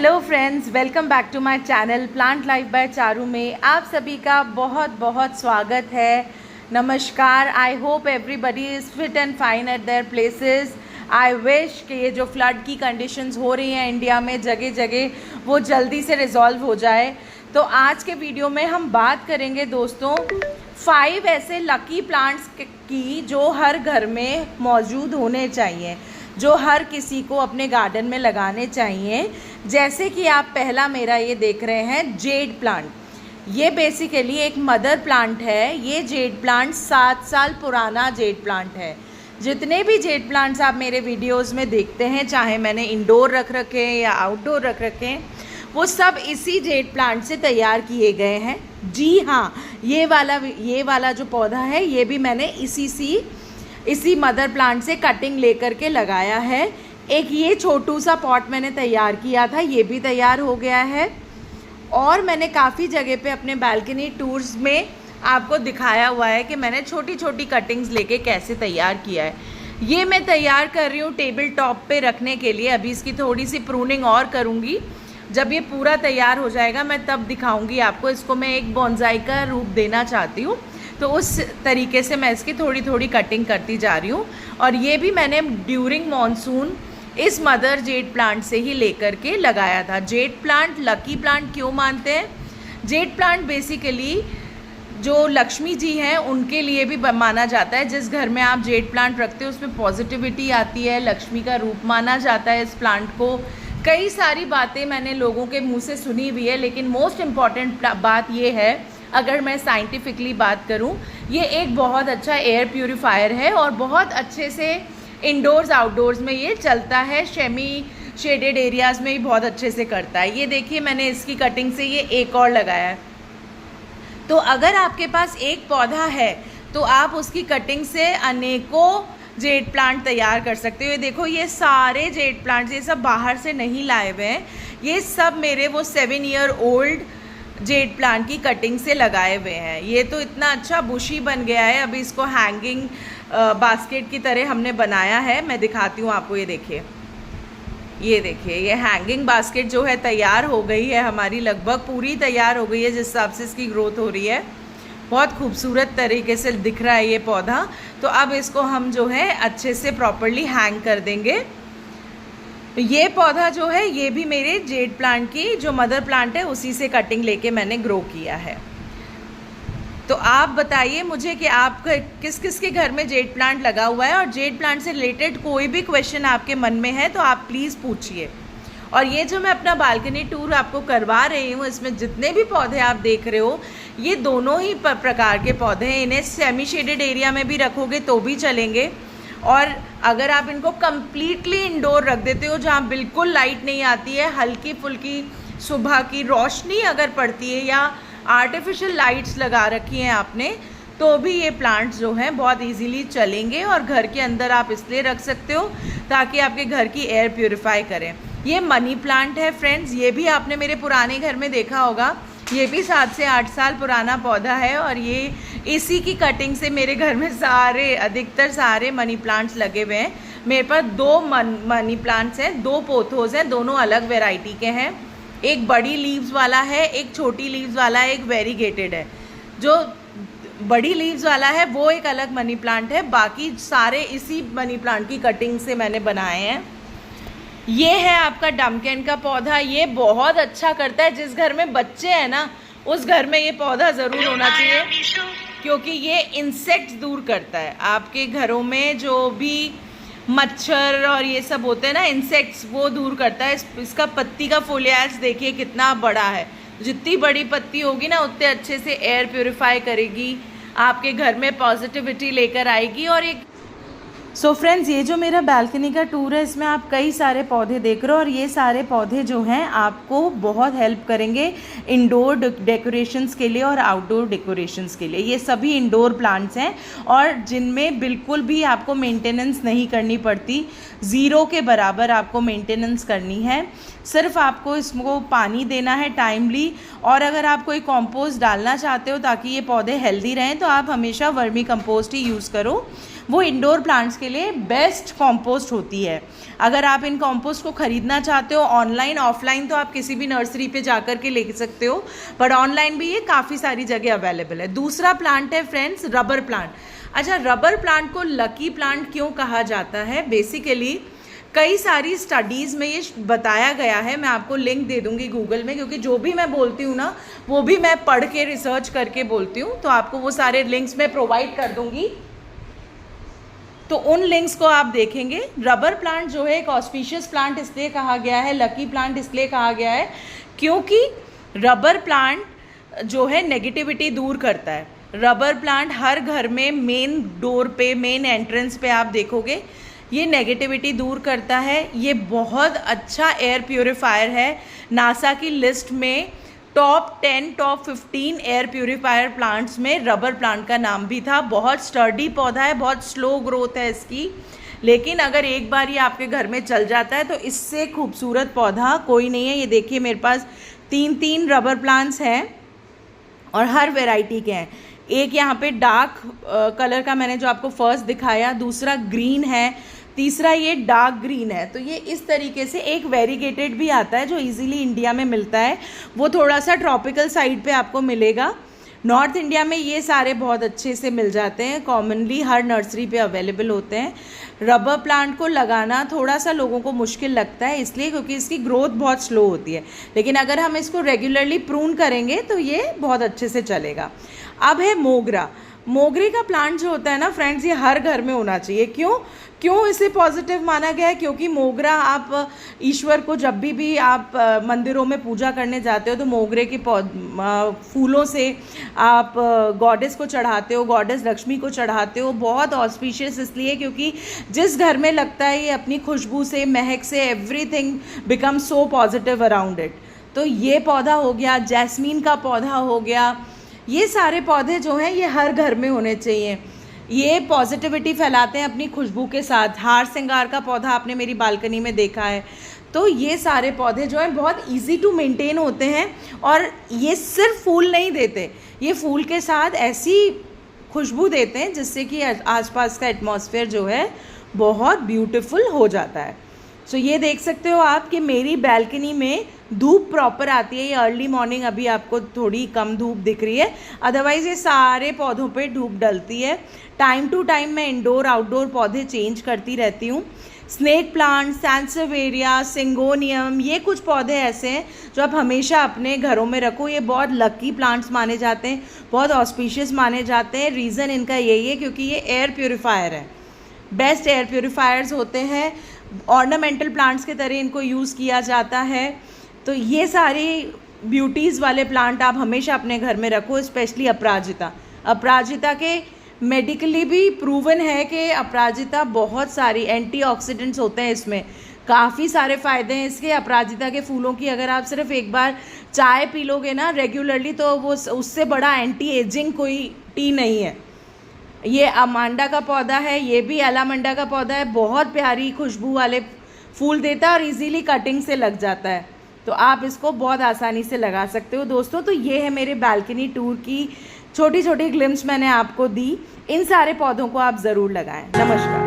Hello friends, welcome back to my channel plant life by Charu में आप सभी का बहुत बहुत स्वागत है। नमस्कार। I hope everybody is fit and fine at their places. आई विश कि ये जो फ्लड की कंडीशंस हो रही हैं इंडिया में जगह जगह, वो जल्दी से रिजॉल्व हो जाए। तो आज के वीडियो में हम बात करेंगे दोस्तों 5 ऐसे लकी प्लांट्स की जो हर घर में मौजूद होने चाहिए, जो हर किसी को अपने गार्डन में लगाने चाहिए। जैसे कि आप पहला मेरा ये देख रहे हैं जेड प्लांट। ये बेसिकली एक मदर प्लांट है। ये जेड प्लांट 7 साल पुराना जेड प्लांट है। जितने भी जेड प्लांट्स आप मेरे वीडियोस में देखते हैं, चाहे मैंने इंडोर रख रखे हैं या आउटडोर रख रखे हैं, वो सब इसी जेड प्लांट से तैयार किए गए हैं। जी हाँ, ये वाला जो पौधा है ये भी मैंने इसी मदर प्लांट से कटिंग लेकर के लगाया है। एक ये छोटू सा पॉट मैंने तैयार किया था, ये भी तैयार हो गया है। और मैंने काफ़ी जगह पे अपने बालकनी टूर्स में आपको दिखाया हुआ है कि मैंने छोटी छोटी कटिंग्स लेके कैसे तैयार किया है। ये मैं तैयार कर रही हूँ टेबल टॉप पे रखने के लिए। अभी इसकी थोड़ी सी प्रूनिंग और करूँगी। जब ये पूरा तैयार हो जाएगा मैं तब दिखाऊँगी आपको। इसको मैं एक बोनसाई का रूप देना चाहती हूँ, तो उस तरीके से मैं इसकी थोड़ी थोड़ी कटिंग करती जा रही हूँ। और ये भी मैंने ड्यूरिंग मॉनसून इस मदर जेड प्लांट से ही लेकर के लगाया था। जेड प्लांट लकी प्लांट क्यों मानते हैं? जेड प्लांट बेसिकली जो लक्ष्मी जी हैं उनके लिए भी माना जाता है। जिस घर में आप जेड प्लांट रखते हो उसमें पॉजिटिविटी आती है, लक्ष्मी का रूप माना जाता है इस प्लांट को। कई सारी बातें मैंने लोगों के मुँह से सुनी हुई है, लेकिन मोस्ट इम्पॉर्टेंट बात ये है, अगर मैं साइंटिफिकली बात करूं, ये एक बहुत अच्छा एयर प्यूरिफायर है और बहुत अच्छे से इंडोर्स आउटडोर्स में ये चलता है। सेमी शेडेड एरियाज़ में भी बहुत अच्छे से करता है। ये देखिए, मैंने इसकी कटिंग से ये एक और लगाया है। तो अगर आपके पास एक पौधा है तो आप उसकी कटिंग से अनेकों जेड प्लांट तैयार कर सकते हो। ये देखो, ये सारे जेड प्लांट्स ये सब बाहर से नहीं लाए हुए हैं, ये सब मेरे वो 7 ईयर ओल्ड जेड प्लांट की कटिंग से लगाए हुए हैं। ये तो इतना अच्छा बुशी बन गया है। अभी इसको हैंगिंग बास्केट की तरह हमने बनाया है। मैं दिखाती हूँ आपको। ये देखिए, ये हैंगिंग बास्केट जो है तैयार हो गई है हमारी, लगभग पूरी तैयार हो गई है जिस हिसाब से इसकी ग्रोथ हो रही है। बहुत खूबसूरत तरीके से दिख रहा है ये पौधा। तो अब इसको हम जो है अच्छे से प्रॉपरली हैंग कर देंगे। तो ये पौधा जो है ये भी मेरे जेड प्लांट की जो मदर प्लांट है उसी से कटिंग लेके मैंने ग्रो किया है। तो आप बताइए मुझे कि आप किस किस के घर में जेड प्लांट लगा हुआ है, और जेड प्लांट से रिलेटेड कोई भी क्वेश्चन आपके मन में है तो आप प्लीज़ पूछिए। और ये जो मैं अपना बालकनी टूर आपको करवा रही हूँ, इसमें जितने भी पौधे आप देख रहे हो ये दोनों ही प्रकार के पौधे हैं। इन्हें सेमी शेडेड एरिया में भी रखोगे तो भी चलेंगे, और अगर आप इनको कम्प्लीटली इंडोर रख देते हो जहाँ बिल्कुल लाइट नहीं आती है, हल्की फुल्की सुबह की रोशनी अगर पड़ती है या आर्टिफिशियल लाइट्स लगा रखी हैं आपने, तो भी ये प्लांट्स जो हैं बहुत इजीली चलेंगे। और घर के अंदर आप इसलिए रख सकते हो ताकि आपके घर की एयर प्यूरिफाई करें। ये मनी प्लांट है फ्रेंड्स। ये भी आपने मेरे पुराने घर में देखा होगा। ये भी 7 से 8 साल पुराना पौधा है, और ये इसी की कटिंग से मेरे घर में अधिकतर सारे मनी प्लांट्स लगे हुए हैं। मेरे पास 2 मनी प्लांट्स हैं, 2 पोथोज हैं, दोनों अलग वैरायटी के हैं। एक बड़ी लीव्स वाला है, एक छोटी लीव्स वाला है, एक वेरीगेटेड है। जो बड़ी लीव्स वाला है वो एक अलग मनी प्लांट है, बाकी सारे इसी मनी प्लांट की कटिंग से मैंने बनाए हैं। ये है आपका डमकेन का पौधा। ये बहुत अच्छा करता है। जिस घर में बच्चे हैं ना, उस घर में ये पौधा ज़रूर होना चाहिए, क्योंकि ये इंसेक्ट्स दूर करता है। आपके घरों में जो भी मच्छर और ये सब होते हैं ना, इंसेक्ट्स, वो दूर करता है। इसका पत्ती का फोलियाज देखिए कितना बड़ा है। जितनी बड़ी पत्ती होगी ना उतने अच्छे से एयर प्योरीफाई करेगी, आपके घर में पॉजिटिविटी लेकर आएगी। और एक सो फ्रेंड्स, ये जो मेरा बालकनी का टूर है इसमें आप कई सारे पौधे देख रहे हो, और ये सारे पौधे जो हैं आपको बहुत हेल्प करेंगे इंडोर डेकोरेशंस के लिए और आउटडोर डेकोरेशंस के लिए। ये सभी इंडोर प्लांट्स हैं और जिनमें बिल्कुल भी आपको मेंटेनेंस नहीं करनी पड़ती। 0 के बराबर आपको मेंटेनेंस करनी है। सिर्फ आपको इसको पानी देना है टाइमली, और अगर आप कोई कंपोस्ट डालना चाहते हो ताकि ये पौधे हेल्दी रहें तो आप हमेशा वर्मी कंपोस्ट ही यूज़ करो। वो इंडोर प्लांट्स के लिए बेस्ट कंपोस्ट होती है। अगर आप इन कंपोस्ट को ख़रीदना चाहते हो ऑनलाइन ऑफलाइन तो आप किसी भी नर्सरी पे जाकर के ले सकते हो, बट ऑनलाइन भी ये काफ़ी सारी जगह अवेलेबल है। दूसरा प्लांट है फ्रेंड्स रबर प्लांट। अच्छा, रबर प्लांट को लकी प्लांट क्यों कहा जाता है? बेसिकली कई सारी स्टडीज़ में ये बताया गया है, मैं आपको लिंक दे दूंगी गूगल में, क्योंकि जो भी मैं बोलती हूँ ना वो भी मैं पढ़ के रिसर्च करके बोलती हूँ, तो आपको वो सारे लिंक्स मैं प्रोवाइड कर दूंगी, तो उन लिंक्स को आप देखेंगे। रबर प्लांट जो है एक ऑस्पिशियस प्लांट इसलिए कहा गया है, लकी प्लांट इसलिए कहा गया है क्योंकि रबर प्लांट जो है नेगेटिविटी दूर करता है। रबर प्लांट हर घर में मेन डोर पे, मेन एंट्रेंस पे आप देखोगे ये नेगेटिविटी दूर करता है। ये बहुत अच्छा एयर प्यूरिफायर है। नासा की लिस्ट में top 10 top 15 air purifier plants में रबर प्लांट का नाम भी था। बहुत स्टर्डी पौधा है, बहुत स्लो ग्रोथ है इसकी, लेकिन अगर एक बार ये आपके घर में चल जाता है तो इससे खूबसूरत पौधा कोई नहीं है। ये देखिए मेरे पास 3 रबर प्लांट्स हैं और हर वैरायटी के हैं। एक यहाँ पे डार्क कलर का मैंने जो आपको फर्स्ट दिखाया, दूसरा ग्रीन है, तीसरा ये डार्क ग्रीन है। तो ये इस तरीके से एक वेरीगेटेड भी आता है जो इजीली इंडिया में मिलता है, वो थोड़ा सा ट्रॉपिकल साइड पे आपको मिलेगा। नॉर्थ इंडिया में ये सारे बहुत अच्छे से मिल जाते हैं, कॉमनली हर नर्सरी पे अवेलेबल होते हैं। रबर प्लांट को लगाना थोड़ा सा लोगों को मुश्किल लगता है इसलिए क्योंकि इसकी ग्रोथ बहुत स्लो होती है, लेकिन अगर हम इसको रेगुलरली प्रून करेंगे तो ये बहुत अच्छे से चलेगा। अब है मोगरा। मोगरे का प्लांट जो होता है ना फ्रेंड्स, ये हर घर में होना चाहिए। क्यों इसे पॉजिटिव माना गया है? क्योंकि मोगरा आप ईश्वर को जब भी आप मंदिरों में पूजा करने जाते हो तो मोगरे के फूलों से आप गॉडेस को चढ़ाते हो, गॉडेस लक्ष्मी को चढ़ाते हो। बहुत ऑस्पिशियस इसलिए क्योंकि जिस घर में लगता है ये अपनी खुशबू से, महक से, everything become so positive around it. तो ये पौधा हो गया, जैस्मीन का पौधा हो गया, ये सारे पौधे जो हैं ये हर घर में होने चाहिए। ये पॉजिटिविटी फैलाते हैं अपनी खुशबू के साथ। हार श्रृंगार का पौधा आपने मेरी बालकनी में देखा है। तो ये सारे पौधे जो हैं बहुत इजी टू मेंटेन होते हैं और ये सिर्फ फूल नहीं देते, ये फूल के साथ ऐसी खुशबू देते हैं जिससे कि आसपास का एटमॉस्फेयर जो है बहुत ब्यूटीफुल हो जाता है। सो ये देख सकते हो आप कि मेरी बैल्कनी में धूप प्रॉपर आती है। ये अर्ली मॉर्निंग अभी आपको थोड़ी कम धूप दिख रही है, अदरवाइज़ ये सारे पौधों पे धूप डलती है। टाइम टू टाइम मैं इंडोर आउटडोर पौधे चेंज करती रहती हूँ। स्नेक प्लांट, सैंसेवेरिया, सिंगोनियम, ये कुछ पौधे ऐसे हैं जो आप हमेशा अपने घरों में रखो। ये बहुत लकी प्लांट्स माने जाते हैं, बहुत ऑस्पिशियस माने जाते हैं। रीज़न इनका यही है क्योंकि ये एयर प्योरीफायर है, बेस्ट एयर प्योरीफायर्स होते हैं। ऑर्नामेंटल प्लांट्स के तरह इनको यूज़ किया जाता है। तो ये सारी ब्यूटीज़ वाले प्लांट आप हमेशा अपने घर में रखो, स्पेशली अपराजिता। अपराजिता के मेडिकली भी प्रूवन है कि अपराजिता बहुत सारी एंटीऑक्सीडेंट्स होते हैं, इसमें काफ़ी सारे फ़ायदे हैं इसके। अपराजिता के फूलों की अगर आप सिर्फ एक बार चाय पी लोगे ना रेगुलरली तो वो उससे बड़ा एंटी एजिंग कोई टी नहीं है। ये अमांडा का पौधा है, ये भी एलामंडा का पौधा है, बहुत प्यारी खुशबू वाले फूल देता है और इजीली कटिंग से लग जाता है, तो आप इसको बहुत आसानी से लगा सकते हो दोस्तों। तो ये है मेरे बालकनी टूर की छोटी छोटी ग्लिम्स मैंने आपको दी। इन सारे पौधों को आप ज़रूर लगाएं। नमस्कार।